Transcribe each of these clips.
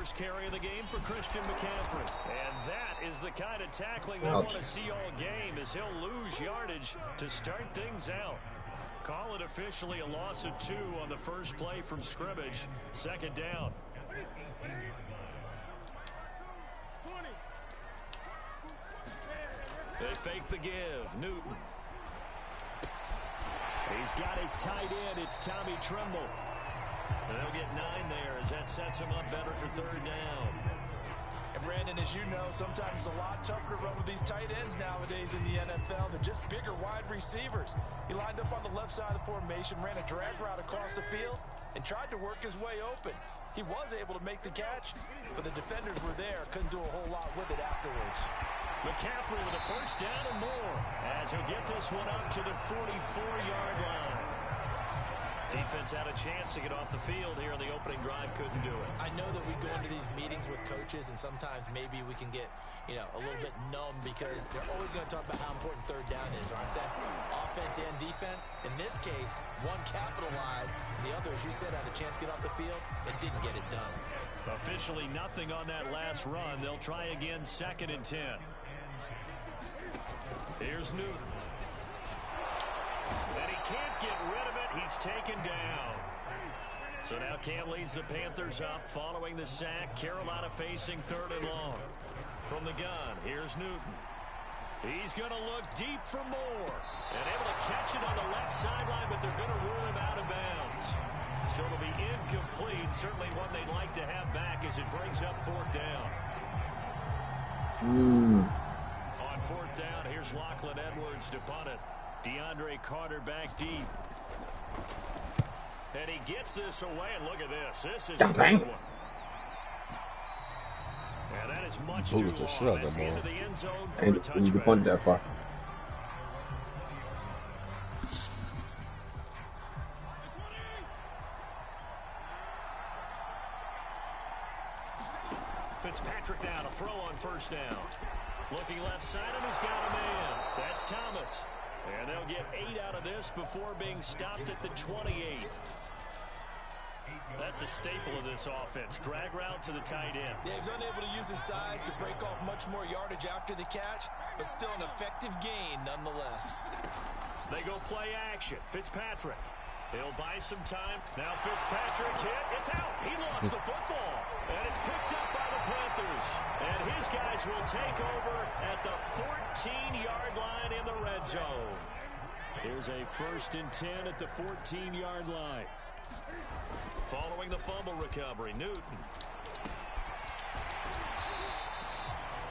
first carry of the game for Christian McCaffrey. And that is the kind of tackling they want to see all game, as he'll lose yardage to start things out. Call it officially a loss of 2 on the first play from scrimmage. Second down. They fake the give. Newton. He's got his tight end. It's Tommy Tremble. They'll get 9 there as that sets him up better for third down. And Brandon, as you know, sometimes it's a lot tougher to run with these tight ends nowadays in the NFL. They're just bigger wide receivers. He lined up on the left side of the formation, ran a drag route across the field, and tried to work his way open. He was able to make the catch, but the defenders were there, couldn't do a whole lot with it afterwards. McCaffrey with a first down and more, as he'll get this one up to the 44-yard line. Defense had a chance to get off the field here in the opening drive, couldn't do it. I know that we go into these meetings with coaches, and sometimes maybe we can get, a little bit numb because they're always going to talk about how important third down is, aren't they? Offense and defense. In this case, one capitalized, and the other, as you said, had a chance to get off the field and didn't get it done. Officially nothing on that last run. They'll try again, 2nd and 10. Here's Newton. And he can't get rid of it. He's taken down. So now Cam leads the Panthers up following the sack. Carolina facing 3rd and long. From the gun, here's Newton. He's going to look deep for more. And able to catch it on the left sideline, but they're going to rule him out of bounds. So it'll be incomplete. Certainly one they'd like to have back as it brings up 4th down. On 4th down, here's Lachlan Edwards to punt it. DeAndre Carter back deep. And he gets this away, and look at this. This is a big one. And that is much too long. That's into the end zone for a touchback. Punt that far. Fitzpatrick now to throw on first down. Looking left side, and he's got a man. That's Thomas. And they'll get 8 out of this before being stopped at the 28. That's a staple of this offense. Drag route to the tight end. Yeah, he was unable to use his size to break off much more yardage after the catch, but still an effective gain nonetheless. They go play action. Fitzpatrick. He'll buy some time. Now Fitzpatrick hit. It's out. He lost the football. And it's picked up by the Panthers. And his guys will take over at the 14-yard line in the red zone. Here's a 1st and 10 at the 14-yard line. Following the fumble recovery, Newton.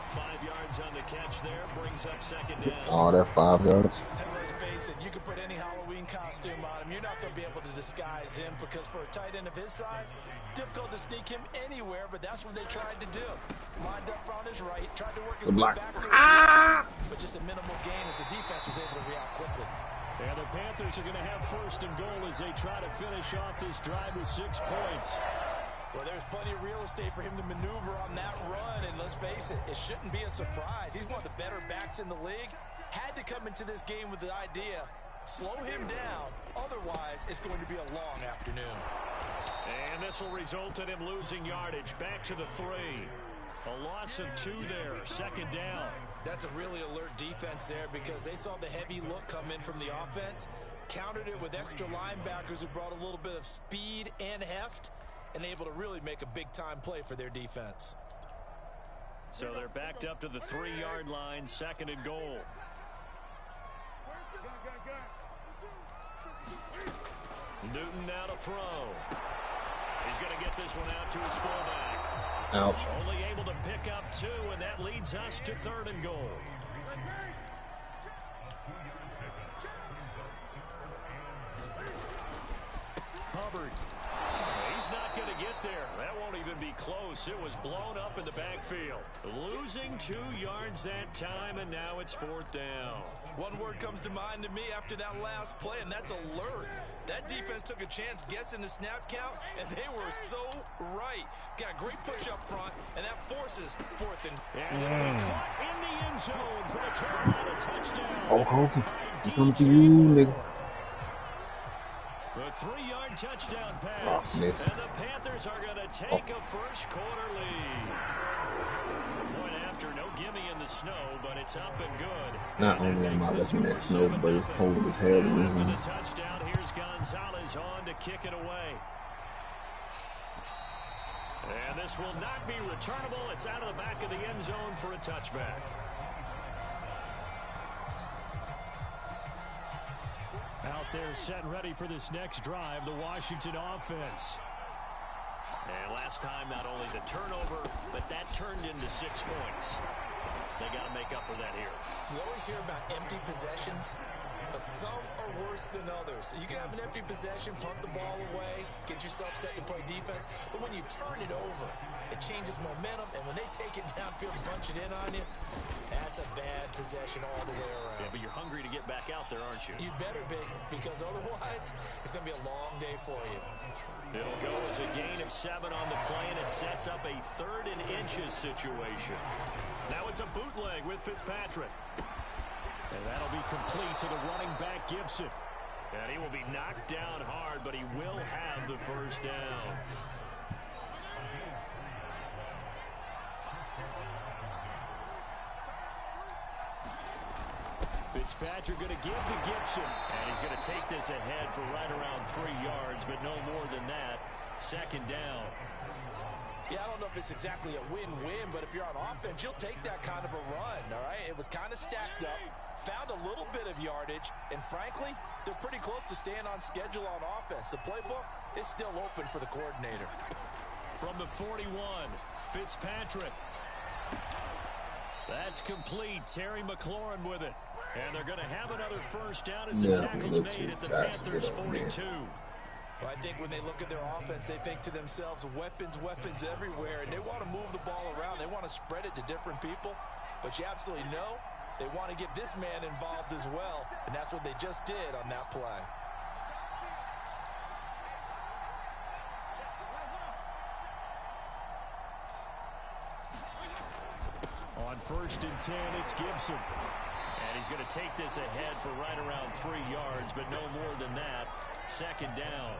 5 yards on the catch there, brings up 2nd down. Oh, that's 5 yards. And let's face it, you can put any Halloween costume on him. You're not going to be able to disguise him because for a tight end of his size, difficult to sneak him anywhere, but that's what they tried to do. Lined up on his right, tried to work his way back to his left, but just a minimal gain as the defense was able to react quickly. And the Panthers are going to have 1st and goal as they try to finish off this drive with 6 points. Well, there's plenty of real estate for him to maneuver on that run, and let's face it, it shouldn't be a surprise. He's one of the better backs in the league. Had to come into this game with the idea, slow him down, otherwise it's going to be a long afternoon. And this will result in him losing yardage. Back to the 3. A loss of 2 there, 2nd down. That's a really alert defense there because they saw the heavy look come in from the offense, countered it with extra linebackers who brought a little bit of speed and heft, and able to really make a big-time play for their defense. So they're backed up to the 3-yard line, 2nd and goal. Newton now to throw. He's going to get this one out to his fullback. Ouch. Only able to pick up 2, and that leads us to 3rd and goal. Hubbard. He's not going to get there. That won't even be close. It was blown up in the backfield. Losing 2 yards that time, and now it's 4th down. One word comes to mind to me after that last play, and that's alert. That defense took a chance guessing the snap count, and they were so right. Got great push up front, and that forces 4th and... And caught in the end zone for the Carolina touchdown. Oh, Hogan. I'm coming to you, nigga. The 3-yard touchdown pass. And the Panthers are going to take a first quarter lead. Point after, no gimme in the snow, but it's up and good. Not only am I looking at snow, but it's cold as hell. After the touchdown, here's Gonzalez on to kick it away. And this will not be returnable. It's out of the back of the end zone for a touchback. Out there set and ready for this next drive, the Washington offense. And last time, not only the turnover, but that turned into 6 points. They got to make up for that here. We always hear about empty possessions, but some are worse than others. You can have an empty possession, punt the ball away, get yourself set to play defense, but when you turn it over, it changes momentum, and when they take it downfield and punch it in on you, that's a bad possession all the way around. Yeah, but you're hungry to get back out there, aren't you? You better be, because otherwise, it's going to be a long day for you. It'll go as a gain of 7 on the play, and it sets up a 3rd and inches situation. Now it's a bootleg with Fitzpatrick. And that'll be complete to the running back, Gibson. And he will be knocked down hard, but he will have the first down. Fitzpatrick going to give to Gibson. And he's going to take this ahead for right around 3 yards, but no more than that. 2nd down. Yeah, I don't know if it's exactly a win-win, but if you're on offense, you'll take that kind of a run, all right? It was kind of stacked up, found a little bit of yardage, and frankly, they're pretty close to staying on schedule on offense. The playbook is still open for the coordinator. From the 41, Fitzpatrick. That's complete. Terry McLaurin with it. And they're going to have another first down as the tackle's made at the Panthers' 42. Well, I think when they look at their offense, they think to themselves, weapons, weapons everywhere, and they want to move the ball around. They want to spread it to different people, but you absolutely know they want to get this man involved as well, and that's what they just did on that play. On 1st and 10, it's Gibson. And he's going to take this ahead for right around 3 yards, but no more than that. 2nd down.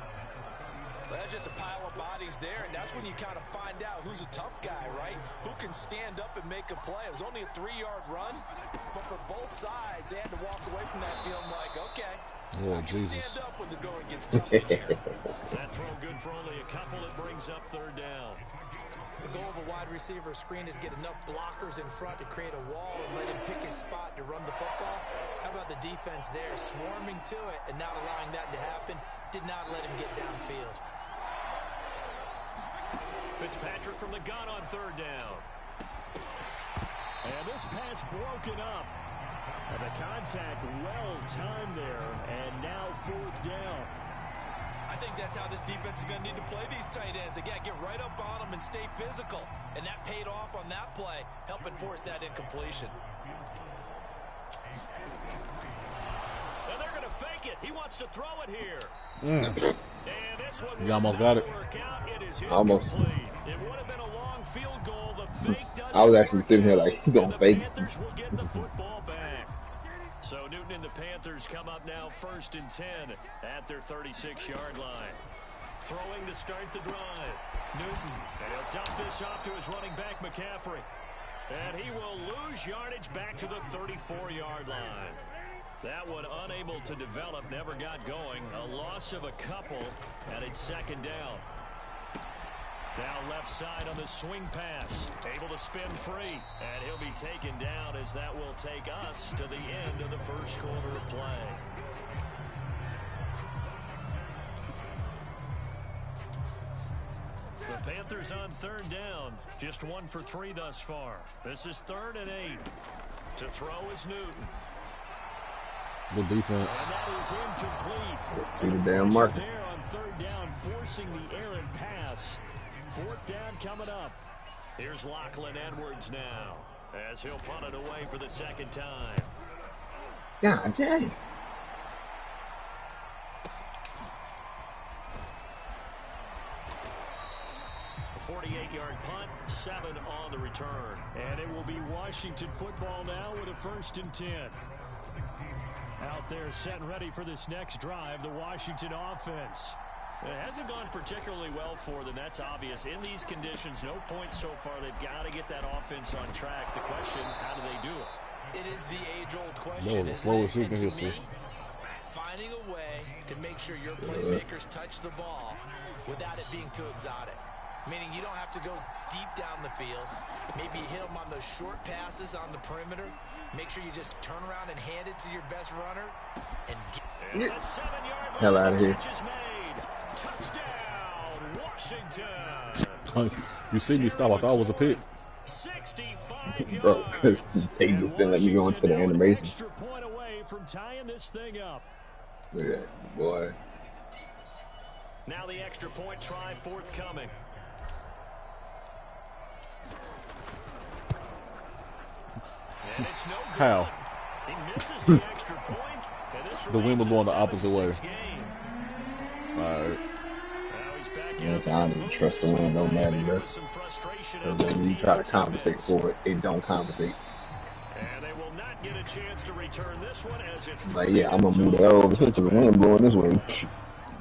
Well, that's just a pile of bodies there, and that's when you kind of find out who's a tough guy, right? Who can stand up and make a play. It was only a 3-yard run, but for both sides, they had to walk away from that feeling like, okay, I can stand up when the going gets tough here. That throw good for only a couple. It brings up 3rd down. The goal of a wide receiver screen is get enough blockers in front to create a wall and let him pick his spot to run the football. How about the defense there, swarming to it and not allowing that to happen? Did not let him get downfield. Fitzpatrick from the gun on 3rd down. And this pass broken up. And the contact well timed there. And now 4th down. I think that's how this defense is going to need to play these tight ends. Again, get right up on them and stay physical. And that paid off on that play, helping force that incompletion. And they're going to fake it. He wants to throw it here. And this one he almost got it. It is almost. It would have been a long field goal. The fake does. I was actually sitting here like, he's going to fake it. The Panthers will get the football back. So Newton and the Panthers come up now 1st and 10 at their 36-yard line. Throwing to start the drive. Newton, and he'll dump this off to his running back, McCaffrey. And he will lose yardage back to the 34-yard line. That one unable to develop, never got going. A loss of a couple, and it's 2nd down. Now left side on the swing pass. Able to spin free. And he'll be taken down as that will take us to the end of the first quarter of play. The Panthers on 3rd down. Just 1 for 3 thus far. This is 3rd and 8. To throw is Newton. Good defense. And that is incomplete. See the damn marker. There on 3rd down, forcing the errant pass. 4th down coming up. Here's Lachlan Edwards now, as he'll punt it away for the 2nd time. God dang. A 48-yard punt, 7 on the return. And it will be Washington football now with a 1st and 10. Out Out there set and ready for this next drive, the Washington offense. It hasn't gone particularly well for them. That's obvious. In these conditions, no points so far. They've got to get that offense on track. The question, how do they do it? It is the age-old question, the slowest isn't it? shooting And to me, history. finding a way to make sure your playmakers touch the ball without it being too exotic. Meaning you don't have to go deep down the field. Maybe you hit them on those short passes on the perimeter. Make sure you just turn around and hand it to your best runner. And get a 7-yard hell out of here. Touchdown, Washington. You see me stop. I thought it was a pick. 65 Bro, they just didn't let me go into the animation. Extra point away from tying this thing up. Look at that, boy. Now the extra point try forthcoming. And it's no good. How? He misses the extra point. And this The wind was going the opposite way. game. All right. Now he's back Yes, I don't even trust the wind, don't matter, bro. Because when you try to compensate for it, it don't compensate. And they will not get a chance to return this one as it's Like, yeah, I'm gonna move the arrow over here to the wind blowing this way.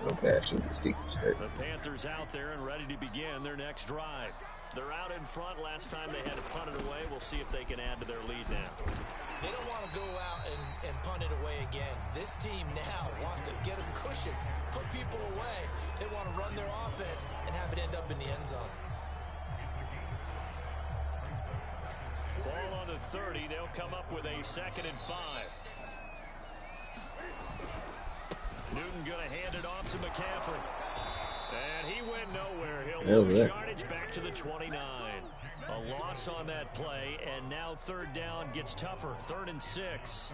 No passion, just keep straight. The Panthers out there and ready to begin their next drive. They're out in front. Last time they had to punt it away. We'll see if they can add to their lead now. they don't want to go out and punt it away again. This team now wants to get a cushion, put people away. They want to run their offense and have it end up in the end zone. Ball on the 30. They'll come up with a 2nd and 5. Newton going to hand it off to McCaffrey. And he went nowhere. He'll lose yardage back to the 29. A loss on that play, and now 3rd down gets tougher. 3rd and 6.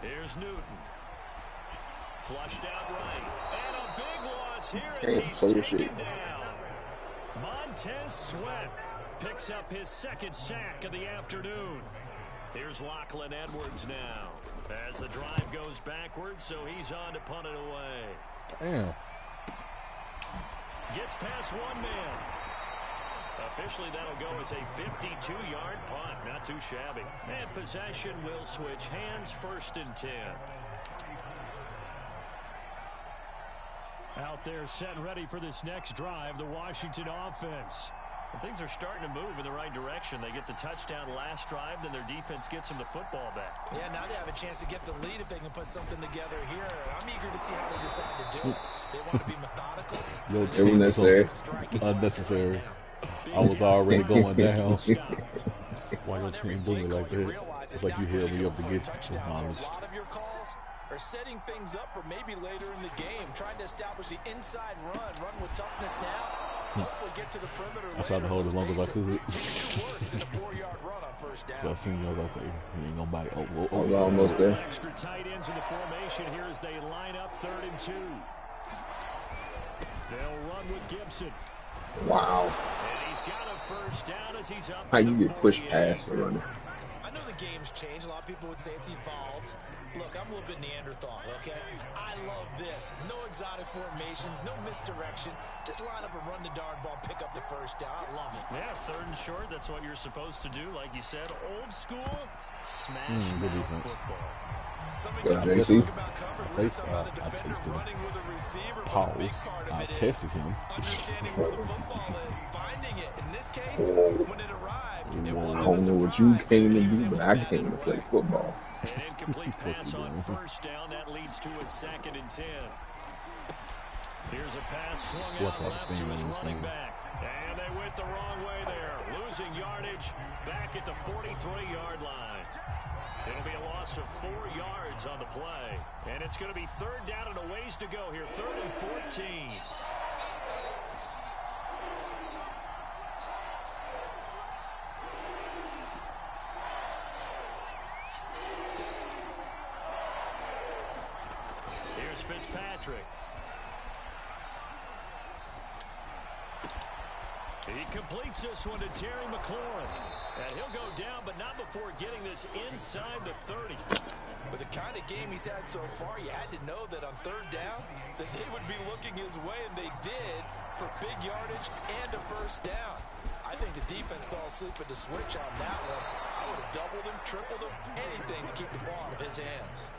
Here's Newton. Flushed out right. And a big loss here as he's taken down. Montez Sweat picks up his 2nd sack of the afternoon. Here's Lachlan Edwards now as the drive goes backwards, so he's on to punt it away. Damn. Gets past one man. Officially, that'll go as a 52-yard punt. Not too shabby. And possession will switch hands. 1st and 10. Out there set and ready for this next drive, the Washington offense. And things are starting to move in the right direction. They get the touchdown last drive, then their defense gets them the football back. Yeah, now they have a chance to get the lead if they can put something together here. I'm eager to see how they decide to do it. They want to be methodical. Yo, team unnecessary. I was already going down. Why your team doing it like that? It's like you held me up to get you. A lot of your calls are setting things up for maybe later in the game, trying to establish the inside run with toughness now. Hopefully get to the perimeter. I tried to hold as long as I could. So I seen you, I was like, hey, he ain't gonna bite. Oh, almost there. Extra tight ends in the formation here as they line up 3rd and 2. They'll run with Gibson. Wow. And he's got a 1st down as he's up. How you get pushed past the runner? I know the game's changed. A lot of people would say it's evolved. Look, I'm a little bit Neanderthal, okay? I love this. No exotic formations, no misdirection. Just line up and run the darn ball, pick up the 1st down. I love it. Yeah, 3rd and short. That's what you're supposed to do. Like you said, old school, smash mouth football. Go ahead, JC. I tasted him. Pause. I tested him. Understanding where the football is, finding it. In this case, when it arrived, it I don't know what you came to do, but I came to play football. An incomplete pass on 1st down. That leads to a 2nd and 10. Here's a pass swung out left to his running back. And they went the wrong way there. Losing yardage back at the 43-yard line. It'll be a loss of 4 yards on the play. And it's going to be 3rd down and a ways to go here. 3rd and 14. Here's Fitzpatrick. He completes this one to Terry McLaurin. And he'll go down, but not before getting this inside the 30. With the kind of game he's had so far, you had to know that on third down, that they would be looking his way, and they did, for big yardage and a first down. I think the defense fell asleep at the switch on that one. I would have doubled him, tripled him, anything to keep the ball out of his hands.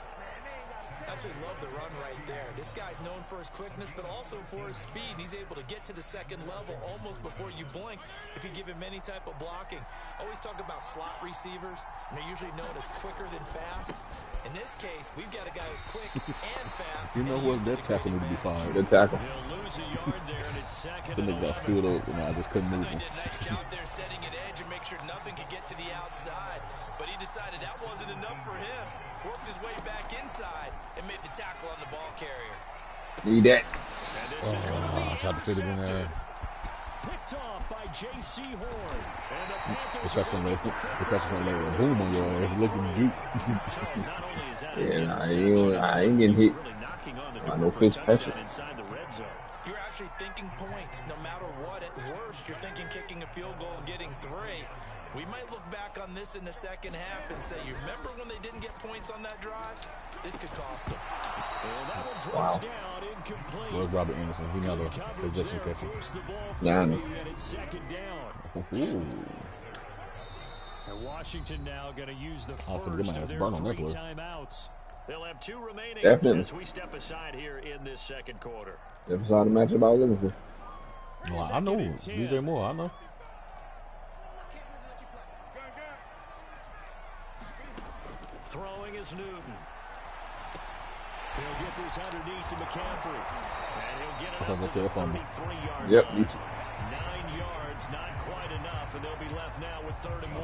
Absolutely love the run right there. This guy's known for his quickness, but also for his speed. He's able to get to the second level almost before you blink if you give him any type of blocking. Always talk about slot receivers, and they're usually known as quicker than fast. In this case, we've got a guy who's quick and fast. You know what? That tackle need to be fired. Good tackle. He'll lose a yard there, and it's second. The nigga got stood up, and I just couldn't move him. He did a nice job there setting an edge and make sure nothing could get to the outside. But he decided that wasn't enough for him. Worked his way back inside and made the tackle on the ball carrier. Need that. I tried to fit it in there. Picked off by J.C. Horn. And the Panthers The catcher's gonna lay a boom on your ass. Look at you. Yeah, I ain't getting hit. I know Chris Patrick. You're actually thinking points. No matter what, at worst, you're thinking kicking a field goal and getting 3. We might look back on this in the second half and say, you remember when they didn't get points on that drive? This could cost them. Wow. Where's Robert Anderson? He's not a possession catcher. Nah. And Washington now going to use the Oh, so they first might of have their burn on that 3 play. timeouts. They'll have 2 remaining Definitely. as we step aside here in this second quarter. That's all the matchup I was looking for. Well, I know. DJ Moore, I know. Throwing is Newton. He'll get this underneath to McCaffrey. And he'll get it up to the 33-yard Yep, line. me too. 9 yards, not quite enough, and they'll be left now with 3rd and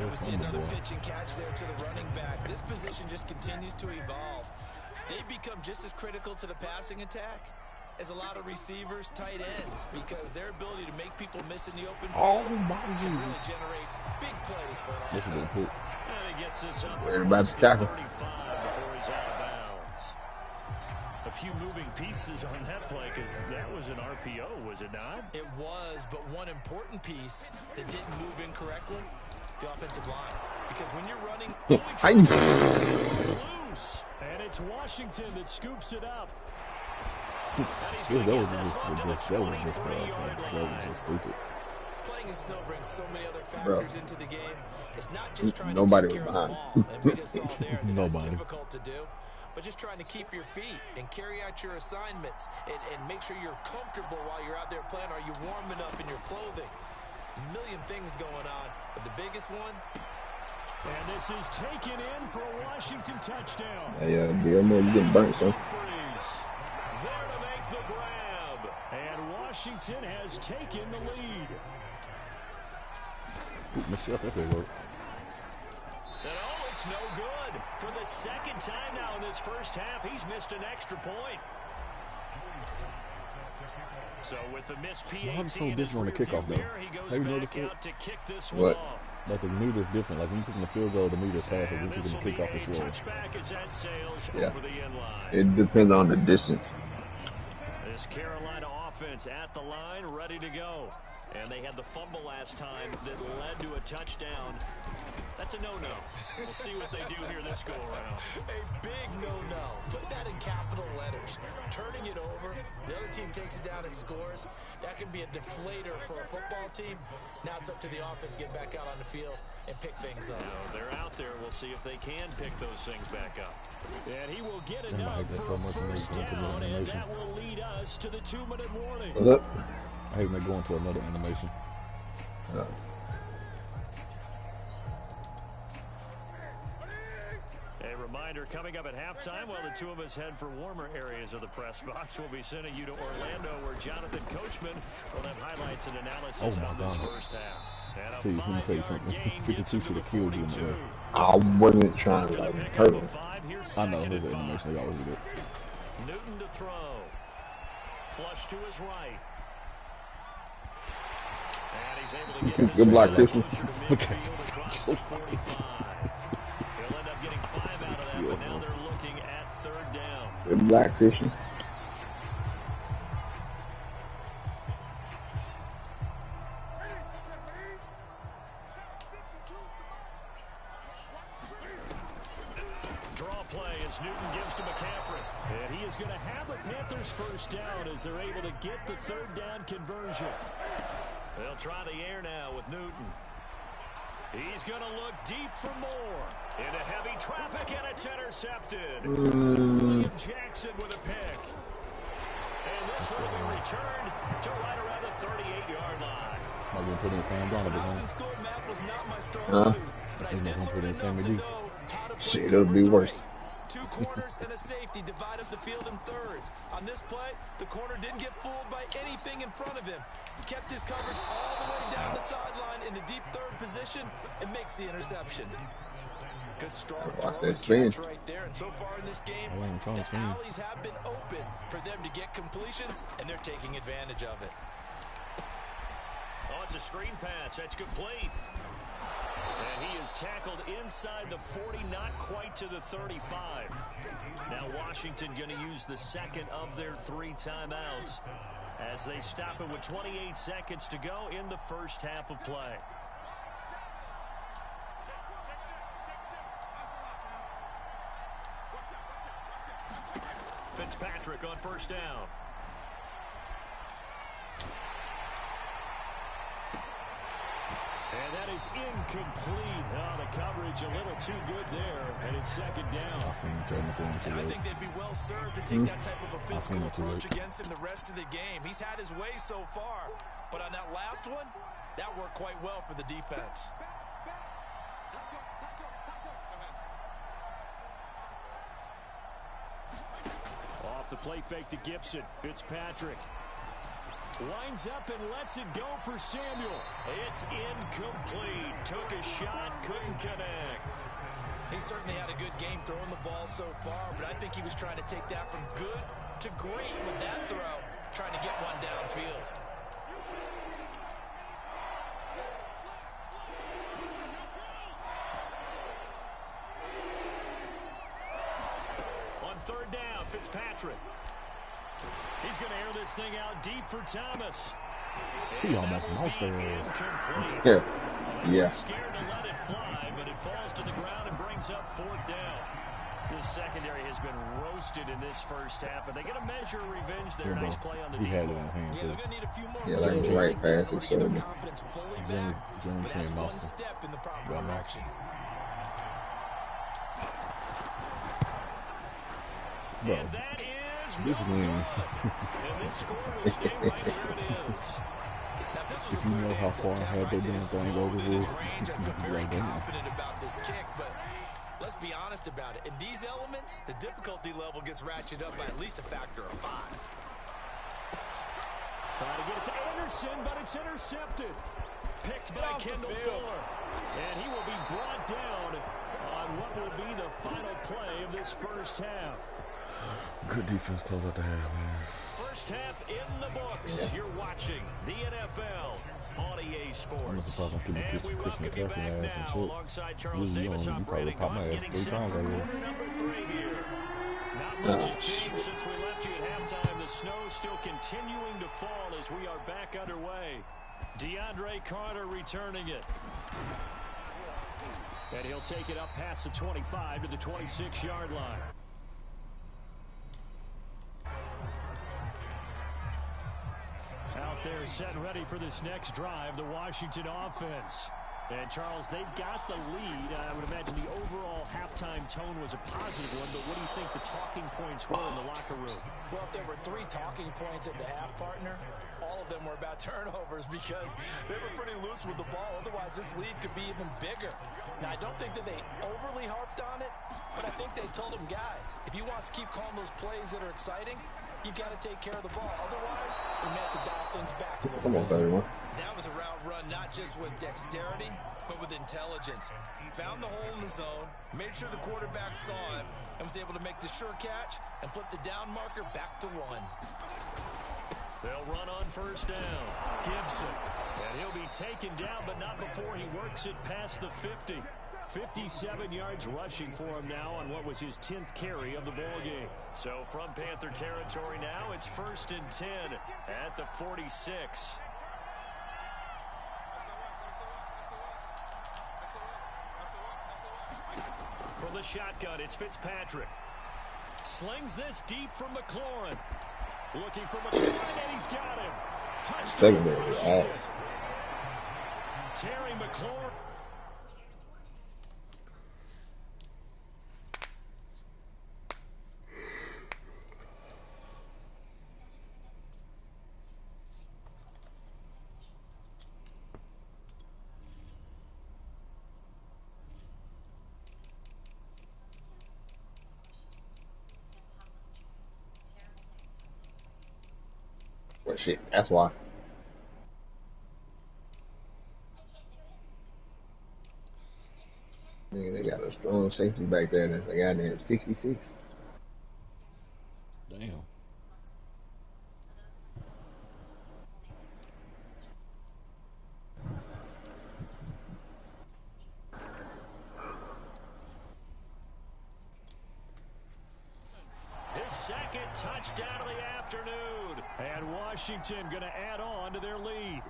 1. We see another pitch and catch there to the running back. This position just continues to evolve. They become just as critical to the passing attack as a lot of receivers, tight ends, because their ability to make people miss in the open field can really generate big plays for an offense. And he gets this up Everybody across the tackle. 35 before he's out of bounds. A few moving pieces on that play because that was an RPO, was it not? It was, but one important piece that didn't move incorrectly, the offensive line. Because when you're running, it's loose, and it's Washington that scoops it up. That was just stupid. Playing in snow brings so many other factors into the game. It's not just trying Nobody to take was care of the behind. ball, and we just saw there that that's Nobody. difficult to do. But just trying to keep your feet and carry out your assignments and make sure you're comfortable while you're out there playing. Are you warming up in your clothing? A million things going on, but the biggest one. And this is taken in for a Washington touchdown. Hey, Bill Moore, you getting burnt, son. There to make the grab. And Washington has taken the lead. Michelle, that could work. And oh, it's no good. For the second time now in this first half, he's missed an extra point. So with the missed PAT, Why is it so different on the kickoff, though? he goes Have you back noticed it? out to kick this one What? off. Like the meter's different. Like when you put in the field goal, the meter's faster. When you put in the kickoff, it's slower. Touchback as that sails Yeah. over the end line. It depends on the distance. This Carolina offense at the line, ready to go. And they had the fumble last time that led to a touchdown. That's a no-no. We'll see what they do here this go-around. A big no-no. Put that in capital letters. Turning it over, the other team takes it down and scores. That can be a deflator for a football team. Now it's up to the offense to get back out on the field and pick things up. Now they're out there. We'll see if they can pick those things back up. And he will get Damn, I enough hate that for so much a when they first go into the down, and animation. that will lead us to the 2-minute warning. What's up? I hate when they go into another animation. A reminder, coming up at halftime, while the two of us head for warmer areas of the press box, we'll be sending you to Orlando, where Jonathan Coachman will have highlights and analysis Oh, my on this God. first half. And a See, let me tell you 5-yard something. gain 52 gets him should have to killed you in the 42. air. I wasn't trying to To the like pickup hurt of him. 5, here's I know, second his and 5. animation, they always do that. Newton to throw. Flush to his right. And he's able to get this Good block, ball Christian. closer to midfield across the 45. He'll end up getting 5 out of that, but now they're looking at 3rd down. Good black Christian. As Newton gives to McCaffrey. And he is going to have the Panthers first down as they're able to get the third down conversion. They'll try the air now with Newton. He's going to look deep for more. Into heavy traffic, and it's intercepted. William Jackson with a pick. And this will be returned to right around the 38-yard line. Might be putting Sam Donovan on. Scored math was not my strong suit, but I did learn enough to know how to play. Shit, it'll be worse. Two corners and a safety divide up the field in thirds. On this play, the corner didn't get fooled by anything in front of him. He kept his coverage all the way down the sideline in the deep third position and makes the interception. Good strong catch right there. And so far in this game, the alleys have been open for them to get completions, and they're taking advantage of it. Oh, it's a screen pass. That's complete. And he is tackled inside the 40, not quite to the 35. Now Washington going to use the second of their 3 timeouts as they stop it with 28 seconds to go in the first half of play. Fitzpatrick on first down. And that is incomplete. Oh, the coverage a little too good there, and it's second down. I think they'd be well served to take that type of a physical approach against him the rest of the game. He's had his way so far, but on that last one, that worked quite well for the defense. Off the play fake to Gibson. Fitzpatrick winds up and lets it go for Samuel. It's incomplete. Took a shot, couldn't connect. He certainly had a good game throwing the ball so far, but I think he was trying to take that from good to great with that throw, trying to get one downfield. On third down, Fitzpatrick. He's going to air this thing out deep for Thomas. He almost lost their Yeah. Yeah. Scared to let it fly, but it falls to the ground and brings up fourth down. This secondary has been roasted in this first half, but they get a measure of revenge there. Nice play on the he had it in his hand, too. Yeah, that was right pass. It showed me. Jimmy came one step in the proper direction. Bro, And that is this wins. and this score will stay right where it is. If you know how far ahead they didn't thing over with, I'm very confident about this kick, but let's be honest about it. In these elements, the difficulty level gets ratcheted up by at least a factor of 5. Trying to get it to Anderson, but it's intercepted. Picked by Kendall Fuller. And he will be brought down on what will be the final play of this first half. Good defense close out the half, man. First half in the books. Yeah. You're watching the NFL on EA Sports. And we welcome you back now alongside Charles Davis operating on getting set for quarter number 3 here. Not much has changed since we left you at halftime. The snow still continuing to fall as we are back underway. DeAndre Carter returning it. And he'll take it up past the 25 to the 26-yard line. Out there set and ready for this next drive, the Washington offense. And, Charles, they've got the lead. I would imagine the overall halftime tone was a positive one, but what do you think the talking points were in the locker room? Well, if there were 3 talking points at the half, partner, all of them were about turnovers because they were pretty loose with the ball. Otherwise, this lead could be even bigger. Now, I don't think that they overly harped on it, but I think they told them, guys, if you want to keep calling those plays that are exciting, you've got to take care of the ball. Otherwise, we may have to dial things back a little bit. That was a route run not just with dexterity, but with intelligence. Found the hole in the zone, made sure the quarterback saw him, and was able to make the sure catch and flip the down marker back to 1. They'll run on first down. Gibson. And he'll be taken down, but not before he works it past the 50. 57 yards rushing for him now on what was his 10th carry of the ball game. So from Panther territory now, it's 1st and 10 at the 46. From the shotgun, it's Fitzpatrick. slings this deep from McLaurin. Looking for McLaurin, and he's got him. Touchdown, Secondary Washington. ass. Terry McLaurin. Well, shit, that's why. Nigga, they got a strong safety back there that's a goddamn 66. Damn. His second touchdown of the afternoon. And Washington going to add on to their lead.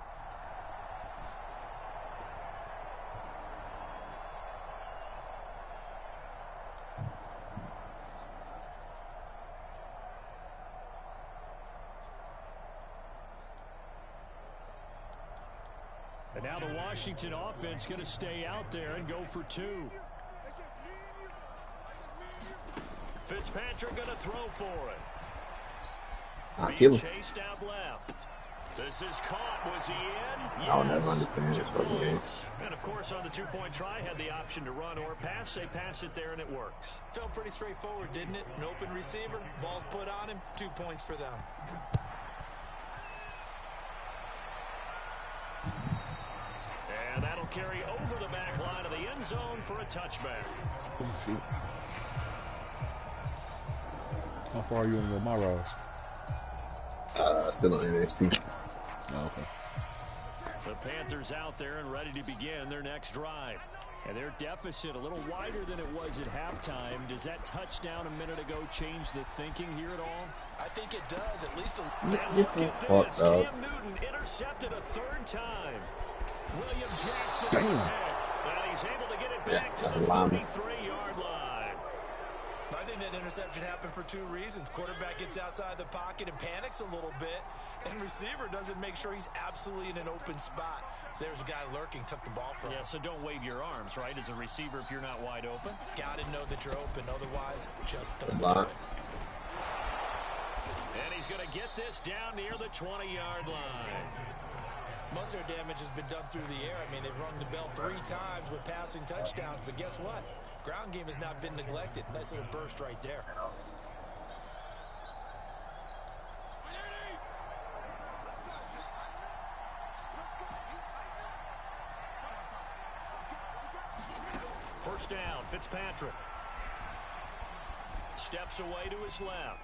And now the Washington offense going to stay out there and go for two. Fitzpatrick going to throw for it. Kill him. Chased out left. This is caught. Was he in? Yes. I'll never understand this fucking game. And of course, on the two-point try, had the option to run or pass. They pass it there, and it works. Felt pretty straightforward, didn't it? An open receiver, ball's put on him, 2 points for them. And that'll carry over the back line of the end zone for a touchback. Oh, shoot. How far are you in your Maros? Still on NXT. Oh, okay. The Panthers out there and ready to begin their next drive. And their deficit a little wider than it was at halftime. Does that touchdown a minute ago change the thinking here at all? I think it does, at least a And look at this. Cam Newton intercepted a third time. William Jackson. Well, he's able to get it back to the 33-yard line. I think that interception happened for 2 reasons. Quarterback gets outside the pocket and panics a little bit, and receiver doesn't make sure he's absolutely in an open spot. So there's a guy lurking, took the ball from him. Yeah, so don't wave your arms, right, as a receiver if you're not wide open. Got to know that you're open. Otherwise, just don't do it. And he's going to get this down near the 20-yard line. Most of their damage has been done through the air. I mean, they've rung the bell 3 times with passing touchdowns, but guess what? Ground game has not been neglected. Nice little burst right there. First down, Fitzpatrick. Steps away to his left.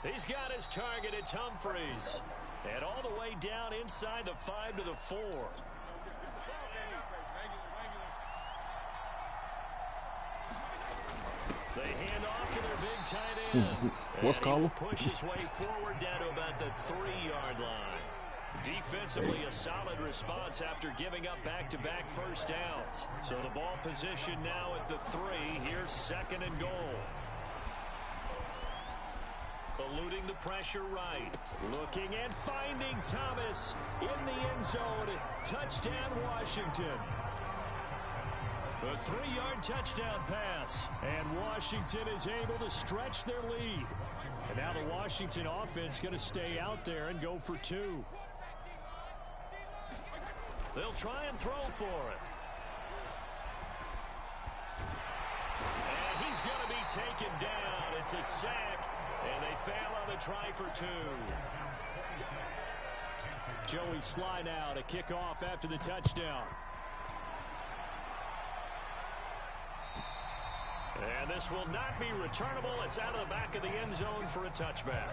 He's got his target. It's Humphreys. And all the way down inside the 5 to the 4. They hand off to their big tight end. What's called? Push his way forward down to about the 3-yard line. Defensively, a solid response after giving up back-to-back first downs. So the ball position now at the 3. Here's 2nd and goal. Eluding the pressure right. Looking and finding Thomas in the end zone. Touchdown, Washington. The 3-yard touchdown pass. And Washington is able to stretch their lead. And now the Washington offense going to stay out there and go for 2. They'll try and throw for it. And he's going to be taken down. It's a sack. And they fail on the try for 2. Joey Sly now to kick off after the touchdown. And this will not be returnable. It's out of the back of the end zone for a touchback.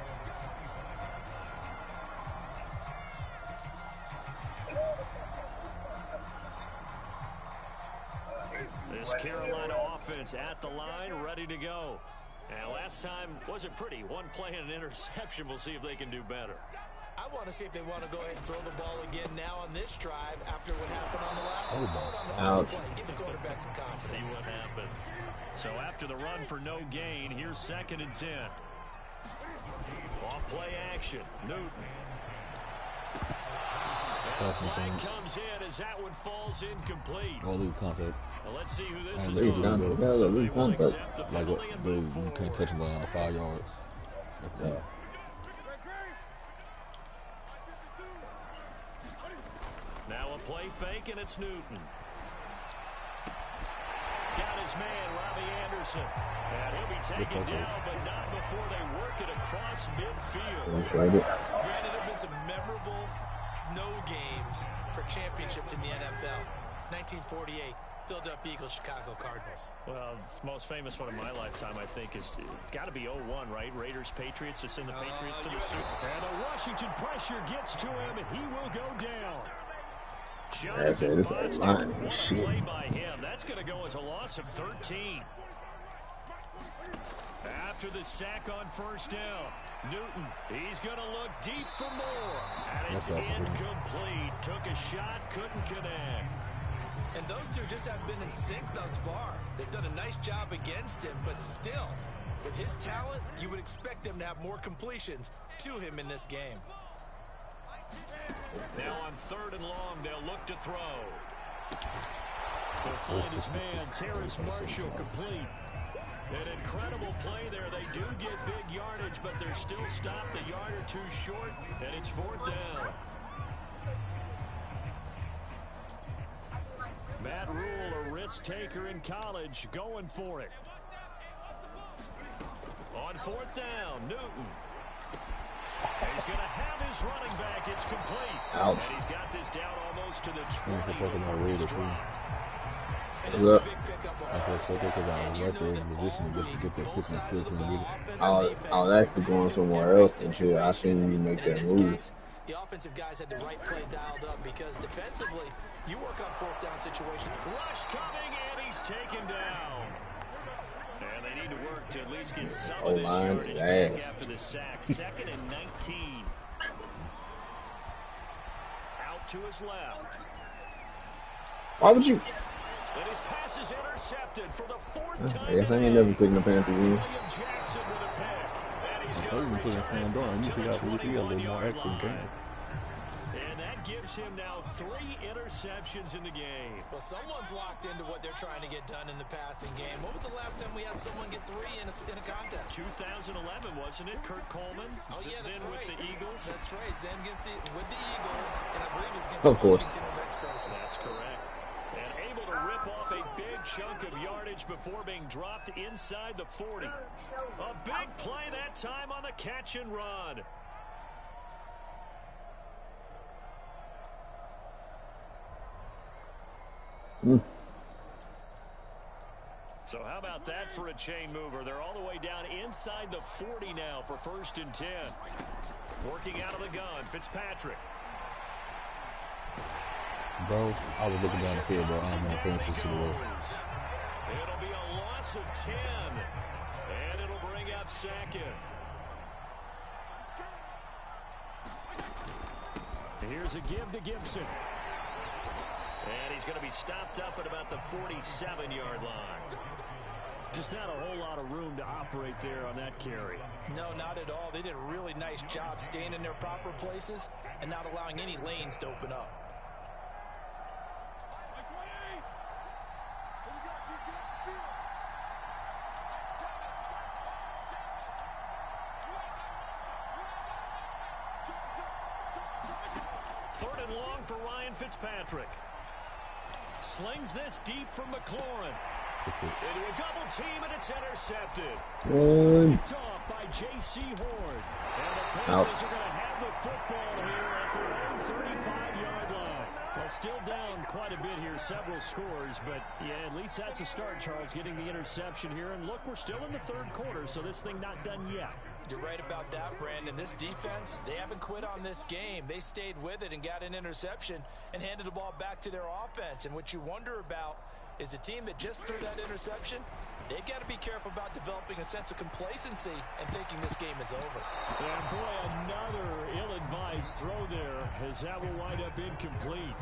This Carolina offense at the line, ready to go. And last time wasn't pretty. One play and an interception. We'll see if they can do better. I want to see if they want to go ahead and throw the ball again now on this drive after what happened on the last Out. Give the quarterback some confidence. See what happens. So after the run for no gain, here's 2nd and 10. Off play action. Newton. And the flag comes in as that one falls incomplete. Oh, leave contact. Well, let's see who this is. Leave contact. Like what? You can't touch him under 5 yards. Yeah. Now a play fake, and it's Newton. Got his man, Robbie Anderson. And he'll be taken down, but not before they work it across midfield. Granted, there have been some memorable snow games for championships in the NFL. 1948, Philadelphia Eagles, Chicago Cardinals. Well, the most famous one of my lifetime, I think, is got to be 01, right? Raiders, Patriots, to send the Patriots to the Super Bowl. And the Washington pressure gets to him, and he will go down. That's it. This is a line. Shit. Play by him. That's going to go as a loss of 13. After the sack on 1st down, Newton, he's going to look deep for more. And it's incomplete. Took a shot, couldn't connect. And those two just haven't been in sync thus far. They've done a nice job against him, but still, with his talent, you would expect him to have more completions to him in this game. Now on 3rd and long, they'll look to throw. They'll find his man, Terrace Marshall, complete. An incredible play there. They do get big yardage, but they're still stopped a yard or two short, and it's 4th down. Matt Rule, a risk taker in college, going for it. On 4th down, Newton. He's going to have his running back. It's complete. Out. And he's got this down almost to the 20. He's supposed to know Raiders, too. I said so because I was right there in position to get that quick and still couldn't get it. I was actually going somewhere else until I seen you make that move. The offensive guys had the right play dialed up because defensively, you work on 4th down situations. Rush coming, and he's taken down. And they need to work to at least get some of this yardage back after the sack. 2nd and 19. Out to his left. Why would you? And his pass is intercepted for the 4th time. I guess I ain't never putting the Panthers in. William Jackson with a pick. And he's going to return Sam Darn. You got a little more action game. And that gives him now 3 interceptions in the game. Well, someone's locked into what they're trying to get done in the passing game. When was the last time we had someone get 3 in a contest? 2011, wasn't it? Kurt Coleman. Oh, yeah, that's then right. With the Eagles. That's right. Then with the Eagles, and I believe it's against Of course. Washington and Expos. That's correct. And able to rip off a big chunk of yardage before being dropped inside the 40. A big play that time on the catch and run. So how about that for a chain mover? They're all the way down inside the 40 now for 1st and 10. Working out of the gun, Fitzpatrick. Bro, I was looking down the field, bro. I don't want to pay attention to the road. It'll be a loss of 10. And it'll bring up 2nd. Here's a give to Gibson. And he's going to be stopped up at about the 47-yard line. Just not a whole lot of room to operate there on that carry. No, not at all. They did a really nice job staying in their proper places and not allowing any lanes to open up. Third and long for Ryan Fitzpatrick. Slings this deep from McLaurin. Into a double team, and it's intercepted. Picked off by J.C. Horn. And the Panthers are going to have the football here at their own 35-yard line. Well, still down quite a bit here, several scores, but yeah, at least that's a start, Charles, getting the interception here. And look, we're still in the 3rd quarter, so this thing not done yet. You're right about that, Brandon. This defense, they haven't quit on this game. They stayed with it and got an interception and handed the ball back to their offense. And what you wonder about is the team that just threw that interception, they've got to be careful about developing a sense of complacency and thinking this game is over. And boy, another ill-advised throw there as that will wind up incomplete.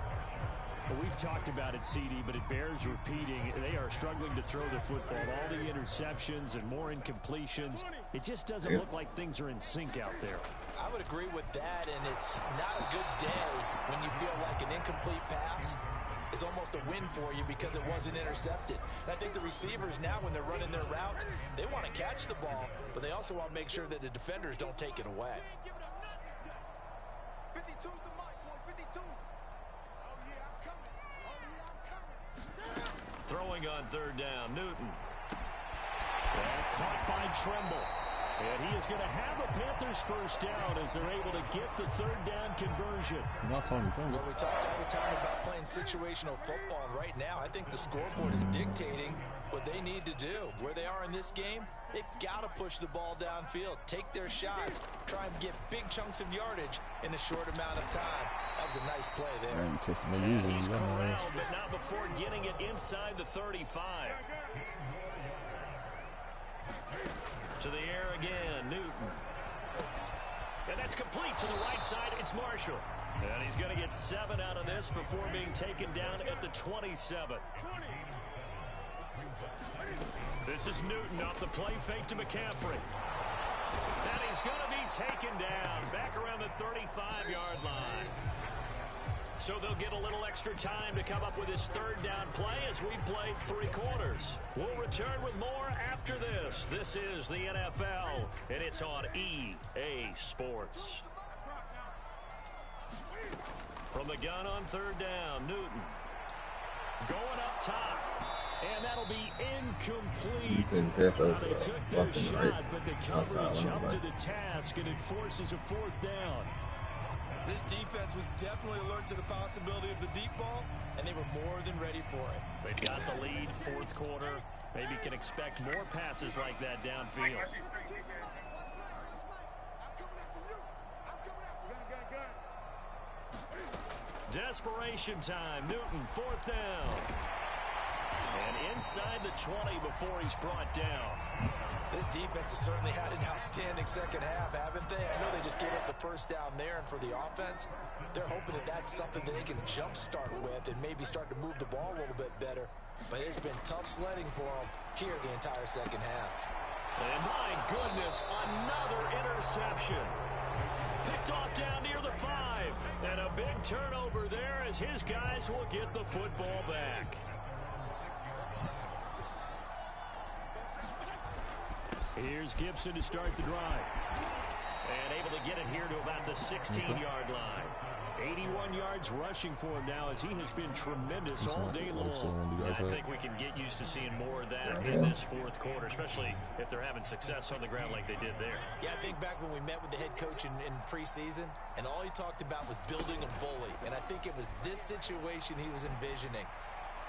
Well, we've talked about it, CD, but it bears repeating. They are struggling to throw the football. All the interceptions and more incompletions. It just doesn't look like things are in sync out there. I would agree with that, and it's not a good day when you feel like an incomplete pass is almost a win for you because it wasn't intercepted. And I think the receivers now, when they're running their routes, they want to catch the ball, but they also want to make sure that the defenders don't take it away. 52's the mic, boy, 52. Oh, yeah, I'm coming. Oh, yeah, I'm coming. Throwing on third down, Newton. And caught by Tremble. And he is going to have a Panthers first down as they're able to get the third down conversion. Not Tony Tremble. Well, we talk all the time about playing situational football. Right now, I think the scoreboard is dictating what they need to do. Where they are in this game, they've got to push the ball downfield, take their shots, try and get big chunks of yardage in a short amount of time. That was a nice play there. Man, he's corralled, but not before getting it inside the 35. To the air again, Newton. And that's complete to the right side. It's Marshall. And he's going to get 7 out of this before being taken down at the 27. This is Newton off the play fake to McCaffrey. And he's going to be taken down back around the 35-yard line. So they'll get a little extra time to come up with his third down play as we play 3 quarters. We'll return with more after this. This is the NFL, and it's on EA Sports. From the gun on third down, Newton. Going up top. And that'll be incomplete. They took their shot, but the coverage up to the task, and it forces a 4th down. This defense was definitely alert to the possibility of the deep ball, and they were more than ready for it. They've got the lead, 4th quarter. Maybe can expect more passes like that downfield. Desperation time. Newton, 4th down. And inside the 20 before he's brought down. This defense has certainly had an outstanding second half, haven't they? I know they just gave up the first down there, and for the offense, they're hoping that that's something that they can jumpstart with and maybe start to move the ball a little bit better. But it's been tough sledding for them here the entire second half. And my goodness, another interception. Picked off down near the 5. And a big turnover there as his guys will get the football back. Here's Gibson to start the drive. And able to get it here to about the 16-yard line. 81 yards rushing for him now as he has been tremendous all day long. I think we can get used to seeing more of that in this 4th quarter, especially if they're having success on the ground like they did there. Yeah, I think back when we met with the head coach in preseason, and all he talked about was building a bully. And I think it was this situation he was envisioning.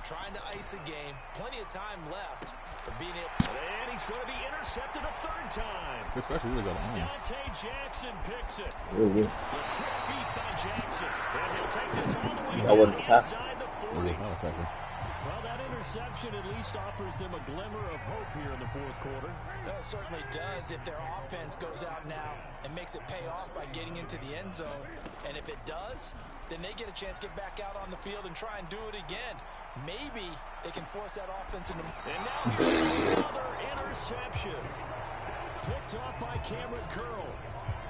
Trying to ice a game, plenty of time left, but being able... And he's going to be intercepted a 3rd time. Especially really got on. Dante Jackson picks it. Really? The quick feet by Jackson. And he'll take this all the way down inside the 40. Well, that interception at least offers them a glimmer of hope here in the 4th quarter. That certainly does if their offense goes out now and makes it pay off by getting into the end zone. And if it does, then they get a chance to get back out on the field and try and do it again. Maybe they can force that offense into... And now here's another interception. Picked off by Cameron Curl.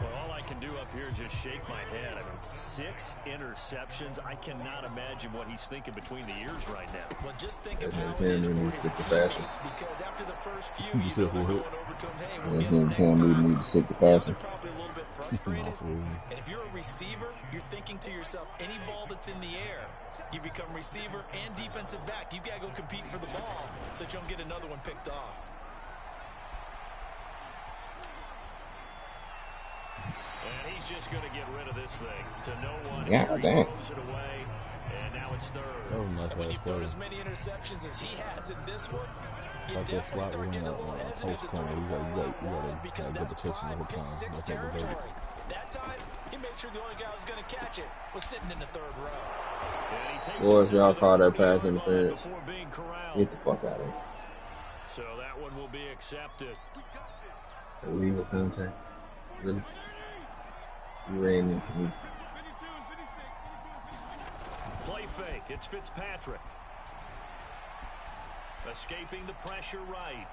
Well, all I can do up here is just shake my head. I mean, 6 interceptions. I cannot imagine what he's thinking between the ears right now. Well, just think of how it is for his teammates, because after the first few, you know, they're going over to him, hey, we'll get him next time. They're probably a little bit frustrated. And if you're a receiver, you're thinking to yourself, any ball that's in the air, you become receiver and defensive back. You've got to go compete for the ball so that you don't get another one picked off. And he's just going to get rid of this thing to no one. Yeah, he throws it away, and now it's 3rd. And when you've thrown as many interceptions as he has in this one, you definitely start getting a little hesitant to throw the ball because that's prime pick 6 territory. That time, he made sure the only guy who was going to catch it was sitting in the 3rd row. Boy, if y'all call that pass interference, get the fuck out of here. So that one will be accepted. Illegal contact. Really? You ran into me. Play fake. It's Fitzpatrick. Escaping the pressure right.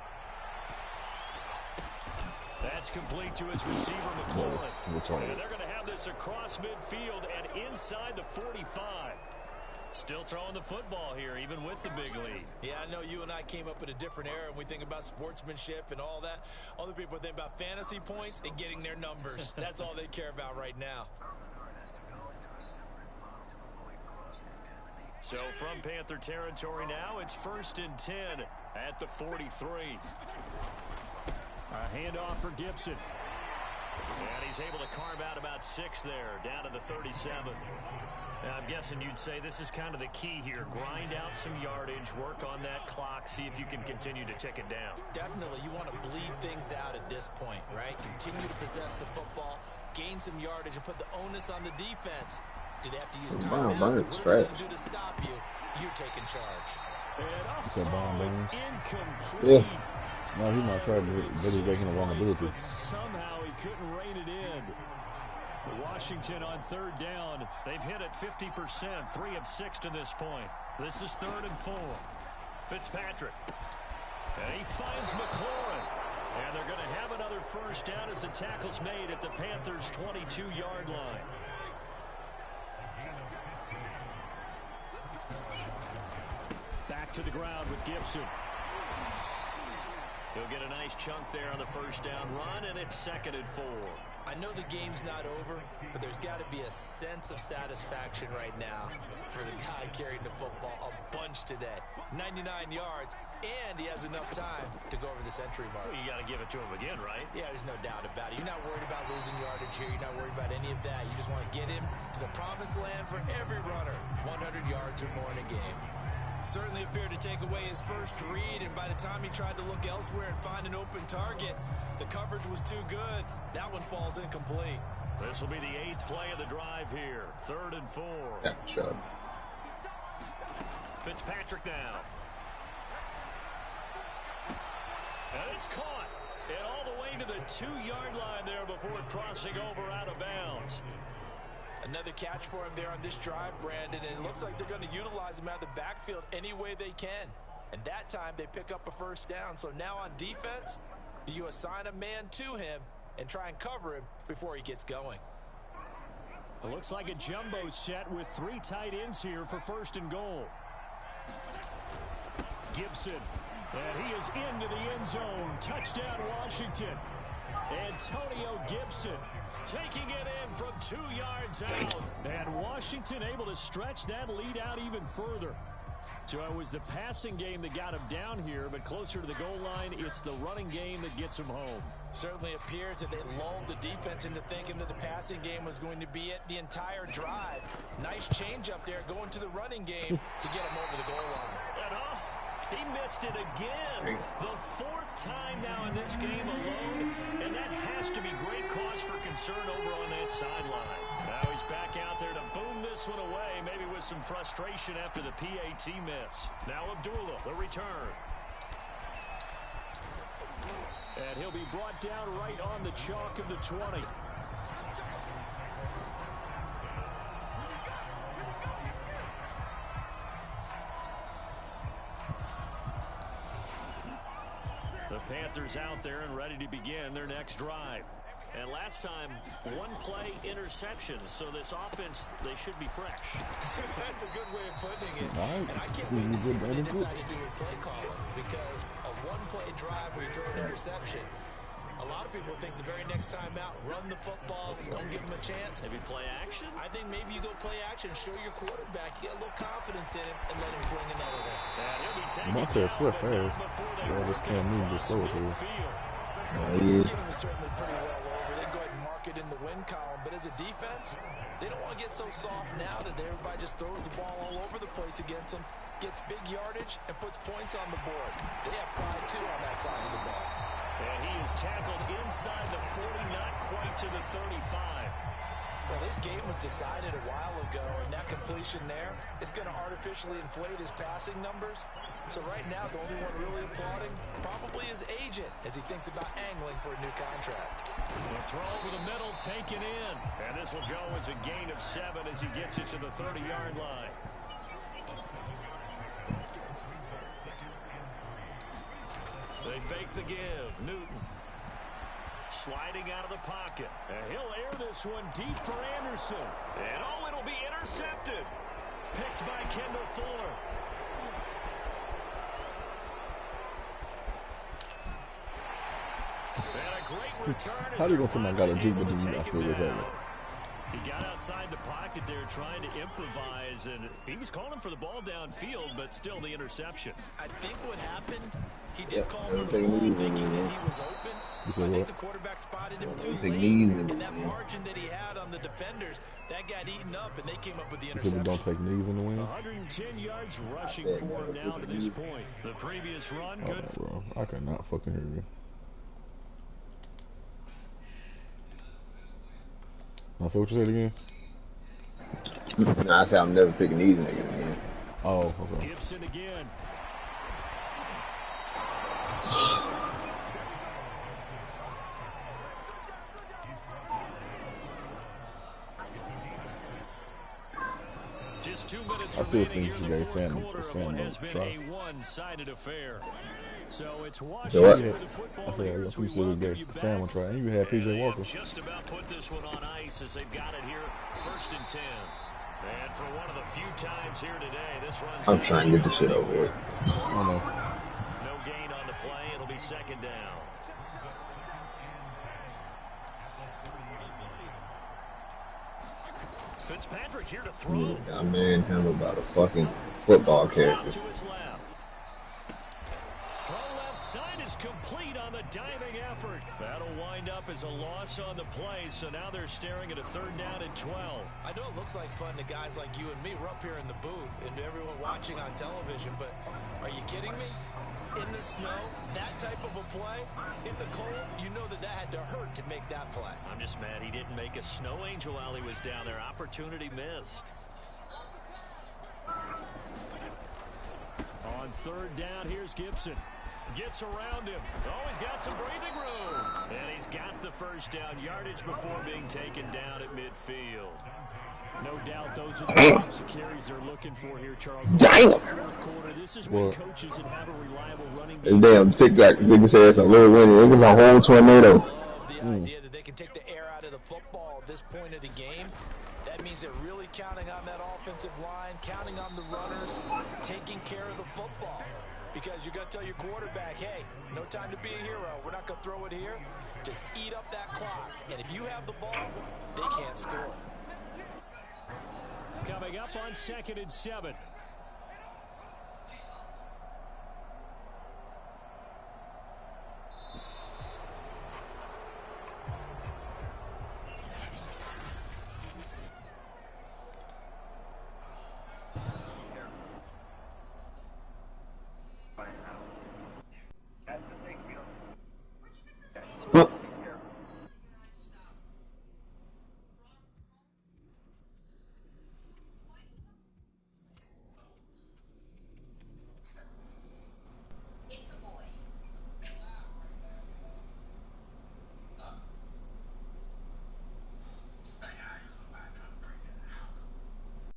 That's complete to his receiver, McLaurin. And they're going to have this across midfield and inside the 45. Still throwing the football here, even with the big lead. Yeah, I know you and I came up in a different era, and we think about sportsmanship and all that. Other people think about fantasy points and getting their numbers. That's all they care about right now. So from Panther territory now, it's 1st and 10 at the 43. A handoff for Gibson. And he's able to carve out about 6 there, down to the 37. Now, I'm guessing you'd say this is kind of the key here. Grind out some yardage, work on that clock, see if you can continue to tick it down. Definitely, you want to bleed things out at this point, right? Continue to possess the football, gain some yardage, and put the onus on the defense. Do they have to use timeouts? What are they going to do to stop you? You're taking charge. And it's incomplete. Yeah. No, he's not trying to really making the wrong ability. Somehow he couldn't rein it in. Washington on 3rd down. They've hit it 50%, 3 of 6 to this point. This is 3rd and 4. Fitzpatrick. And he finds McLaurin. And they're going to have another 1st down as the tackle's made at the Panthers' 22-yard line. Back to the ground with Gibson. He'll get a nice chunk there on the 1st down run, and it's 2nd and 4. I know the game's not over, but there's got to be a sense of satisfaction right now for the guy carrying the football a bunch today. 99 yards, and he has enough time to go over the century mark. Well, you got to give it to him again, right? Yeah, there's no doubt about it. You're not worried about losing yardage here. You're not worried about any of that. You just want to get him to the promised land for every runner. 100 yards or more in a game. Certainly appeared to take away his first read, and by the time he tried to look elsewhere and find an open target, the coverage was too good. That one falls incomplete. This will be the 8th play of the drive here. 3rd and 4. Yeah, sure. Fitzpatrick now. And it's caught. And all the way to the 2-yard line there before crossing over out of bounds. Another catch for him there on this drive, Brandon, and it looks like they're going to utilize him out of the backfield any way they can. And that time they pick up a 1st down. So now on defense, do you assign a man to him and try and cover him before he gets going? It looks like a jumbo set with 3 tight ends here for 1st and goal. Gibson, and he is into the end zone. Touchdown, Washington. Antonio Gibson taking it in from 2 yards out. And Washington able to stretch that lead out even further. So it was the passing game that got him down here, but closer to the goal line, it's the running game that gets him home. Certainly appears that they lulled the defense into thinking that the passing game was going to be it the entire drive. Nice change up there going to the running game to get him over the goal line. And he missed it again. The 4th time now in this game alone, and that has to be great cause for concern over on that sideline. Now he's back out there to boom this one away, maybe with some frustration after the PAT miss. Now Abdullah, the return. And he'll be brought down right on the chalk of the 20. The Panthers out there and ready to begin their next drive. And last time, 1-play interception. So this offense, they should be fresh. That's a good way of putting it. And I can't wait to see what they decide to do with play calling. Because a 1-play drive where you throw an interception, a lot of people think the very next time out, run the football, don't give them a chance. Maybe play action? I think maybe you go play action, show your quarterback, get a little confidence in him, and let him fling another one. Montez Swift, fast. Yeah, this can't move this slow here. This game was certainly pretty well over. They go ahead and mark it in the win column, but as a defense, they don't want to get so soft now that everybody just throws the ball all over the place against them, gets big yardage, and puts points on the board. They have pride, too, on that side of the ball. And he is tackled inside the 40, not quite to the 35. Well, this game was decided a while ago, and that completion there is going to artificially inflate his passing numbers. So right now, the only one really applauding probably his agent as he thinks about angling for a new contract. The throw over the middle taken in. And this will go as a gain of 7 as he gets it to the 30-yard line. fake the give. Newton. Sliding out of the pocket. And he'll air this one deep for Anderson. And oh, it'll be intercepted. Picked by Kendall Fuller. And a great return. How do you go to my got a juke, but do you not feel this over? He got outside the pocket there trying to improvise, and he was calling for the ball downfield, but still the interception. I think what happened, he did call for the ball thinking that he was open. I think the quarterback spotted him too late, and that margin that he had on the defenders, that got eaten up, and they came up with the interception. People don't take knees in the wind. 110 yards rushing for him now to this point. The previous run, good. Bro, I cannot fucking hear you. I say what you said again? No, I said I'm never picking these niggas again. Oh, okay. Gibson again. Just 2 minutes I still remaining think here she in the gave fourth Sam quarter of what has been try. a one-sided affair. So it's So Washington what? with the football I said, here I as think we you said welcome you you gave Sam back. try, and you had PJ They Walker. have just about put this one on ice as they've got it here, 1st and 10. And for one of the few times here today, this runs. I'm trying to get this shit over with. I don't know. No gain on the play. It'll be 2nd down. Fitzpatrick here to throw. I manhandled by the fucking football character. To his left. Throw left side is complete on the diving effort. That'll wind up as a loss on the play, so now they're staring at a 3rd down and 12. I know it looks like fun to guys like you and me. We're up here in the booth and everyone watching on television, but are you kidding me? In the snow, that type of a play, in the cold, you know that had to hurt to make that play. I'm just mad he didn't make a snow angel while he was down there. Opportunity missed. On 3rd down, here's Gibson. Gets around him. Oh, he's got some breathing room. And he's got the 1st down yardage before being taken down at midfield. No doubt those are the types of carries they're looking for here, Charles. Damn. Fourth quarter, this is when coaches that have a reliable running This game. damn TikTok nigga says a little winning. It was a whole tornado. Love the idea that they can take the air out of the football at this point of the game. That means they're really counting on that offensive line, counting on the runners, taking care of the football. Because you're going to tell your quarterback, hey, no time to be a hero. We're not going to throw it here. Just eat up that clock. And if you have the ball, they can't score. Coming up on 2nd and 7.